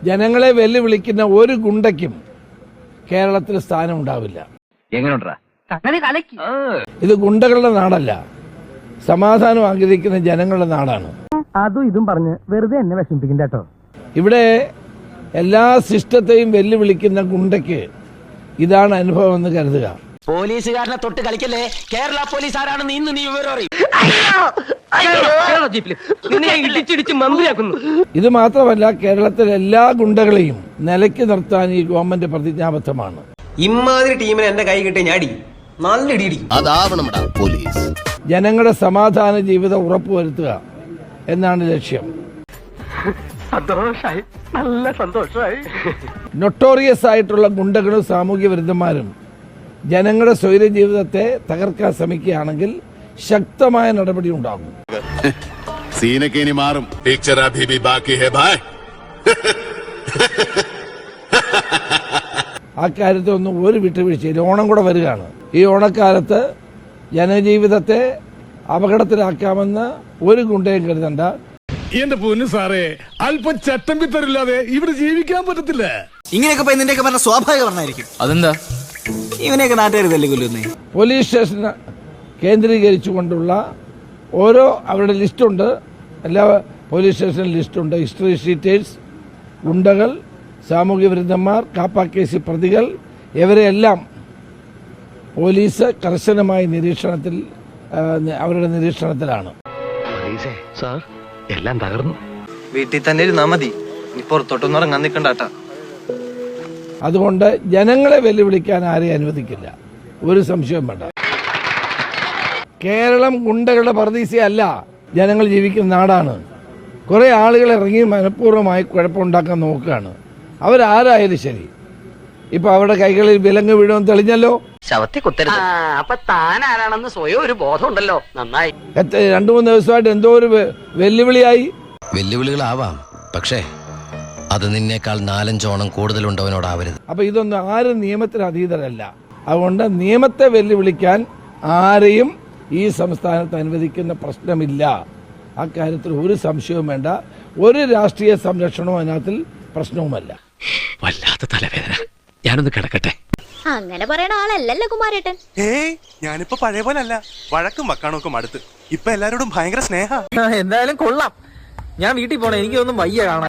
ജനങ്ങളെ വെല്ലുവിളിക്കുന്ന ഒരു ഗുണ്ടയ്ക്കും കേരളത്തിൽ സ്ഥാനം ഉണ്ടാവില്ല. ഇത് ഗുണ്ടകളുടെ നാടല്ല, സമാധാനം ആഗ്രഹിക്കുന്ന ജനങ്ങളുടെ നാടാണ്. അതും ഇതും പറഞ്ഞ് വെറുതെ എന്നെ വിഷമിപ്പിക്കണ്ട കേട്ടോ. ഇവിടെ എല്ലാ സിസ്റ്റത്തെയും വെല്ലുവിളിക്കുന്ന ഗുണ്ടയ്ക്ക് ഇതാണ് അനുഭവം എന്ന് കരുതുക. പോലീസുകാരനെ തൊട്ട് കളിക്കല്ലേ. കേരള പോലീസ് ആരാണെന്ന് ഇന്ന് നീ വിവരം അറിയും. ഇത് മാത്രമല്ല, കേരളത്തിലെ എല്ലാ ഗുണ്ടകളെയും നിലയ്ക്ക് നിർത്താൻ ഈ ഗവൺമെന്റ് പ്രതിജ്ഞാബദ്ധമാണ്. ഇമാതിരി ടീമിനെ എന്റെ കൈ കിട്ടിയ ഞാടി നല്ല ഇടിയിടിക്കും. അതാവണം പോലീസ്. ജനങ്ങളുടെ സമാധാന ജീവിതം ഉറപ്പുവരുത്തുക എന്നാണ് ലക്ഷ്യം. നല്ല സന്തോഷമായി. നൊട്ടോറിയസ് ആയിട്ടുള്ള ഗുണ്ടകളും സാമൂഹ്യ വിരുദ്ധന്മാരും ജനങ്ങളുടെ സ്വൈര്യ ജീവിതത്തെ തകർക്കാൻ ശ്രമിക്കുകയാണെങ്കിൽ ശക്തമായ നടപടി ഉണ്ടാകും. സീനൊക്കെ ഇനി മാറും. പിക്ചർ അഭി ഭി ബാക്കി ഹൈ ഭായ്. ആ കാര്യത്തിൽ ഒന്നും ഒരു വിട്ടുവീഴ്ചയില്ല. ഓണം കൂടെ വരികയാണ്. ഈ ഓണക്കാലത്ത് ജനജീവിതത്തെ അപകടത്തിലാക്കാമെന്ന് ഒരു ഗുണ്ടയും കരുതണ്ട. എന്റെ പൊന്നു സാറേ, അല്പം ചട്ടം പിത്തരില്ലാതെ ഇവിടെ ജീവിക്കാൻ പറ്റത്തില്ല. ഇങ്ങനെയൊക്കെ പോയി നിന്റെയൊക്കെ പറഞ്ഞ സ്വാഭാവിക പറഞ്ഞായിരിക്കും. അതെന്താ ഇവനെയൊക്കെ നാട്ടുകാർ തല്ലി കൊല്ലുന്നേ. പോലീസ് സ്റ്റേഷൻ കേന്ദ്രീകരിച്ചുകൊണ്ടുള്ള ഓരോ അവരുടെ ലിസ്റ്റുണ്ട്. എല്ലാ പോലീസ് സ്റ്റേഷനിൽ ലിസ്റ്റുണ്ട്. ഹിസ്റ്ററി ഷീറ്റേഴ്സ്, ഗുണ്ടകൾ, സാമൂഹ്യ വിരുദ്ധന്മാർ, കാപ്പ കേസി പ്രതികൾ, ഇവരെല്ലാം പോലീസ് കർശനമായ നിരീക്ഷണത്തിൽ അവരുടെ നിരീക്ഷണത്തിലാണ്. സാർ എല്ലാം തകർന്നു. വീട്ടിൽ തന്നെ ഇരുന്നാ മതി, പുറത്തോട്ടൊന്നും ഇറങ്ങാൻ നിൽക്കണ്ടാട്ടാ. അതുകൊണ്ട് ജനങ്ങളെ വെല്ലുവിളിക്കാൻ ആരെയും അനുവദിക്കില്ല, ഒരു സംശയവും വേണ്ട. കേരളം ഗുണ്ടകളുടെ പർദീസയല്ല, ജനങ്ങൾ ജീവിക്കുന്ന നാടാണ്. കുറെ ആളുകൾ ഇറങ്ങി മനഃപൂർവ്വമായി കുഴപ്പമുണ്ടാക്കാൻ നോക്കുകയാണ്. അവരാരായാലും ശരി. ഇപ്പൊ അവരുടെ കൈകളിൽ വിലങ്ങ് വീഴുമെന്ന് തെളിഞ്ഞല്ലോ. ശവത്തെ കുത്തരുത്. അപ്പൊ താൻ ആരാണെന്ന് സ്വയം ഒരു ബോധം ഉണ്ടല്ലോ. നന്നായി. 2-3 ദിവസമായിട്ട് എന്തോ ഒരു വെല്ലുവിളിയായി. വെല്ലുവിളികളാവാം, പക്ഷേ അത് നിന്നേക്കാൾ 4-5 ഓണം കൂടുതലുണ്ടവനോടാവരുത്. അപ്പൊ ഇതൊന്നും ആരും നിയമത്തിന് അതീതരല്ല. അതുകൊണ്ട് നിയമത്തെ വെല്ലുവിളിക്കാൻ ആരെയും ഈ സംസ്ഥാനത്ത് അനുവദിക്കുന്ന പ്രശ്നമില്ല. അക്കാര്യത്തിൽ ഒരു സംശയവും വേണ്ട. ഒരു രാഷ്ട്രീയ സംരക്ഷണവും അതിനകത്തിൽ പ്രശ്നവുമല്ല. വല്ലാത്ത തലവേദന, ഞാനൊന്ന് കിടക്കട്ടെ. അങ്ങനെ പറയണ ആളല്ലല്ലോ കുമാരേട്ടൻ. ഞാനിപ്പോ പഴയ പോലെ അല്ല. വഴക്കും വക്കാണൊക്കെ മടുത്ത് ഇപ്പൊ എല്ലാരോടും ഭയങ്കര സ്നേഹ. എന്തായാലും കൊള്ളാം. ഞാൻ വീട്ടിൽ പോണേ, എനിക്കൊന്നും വയ്യ കാണാൻ.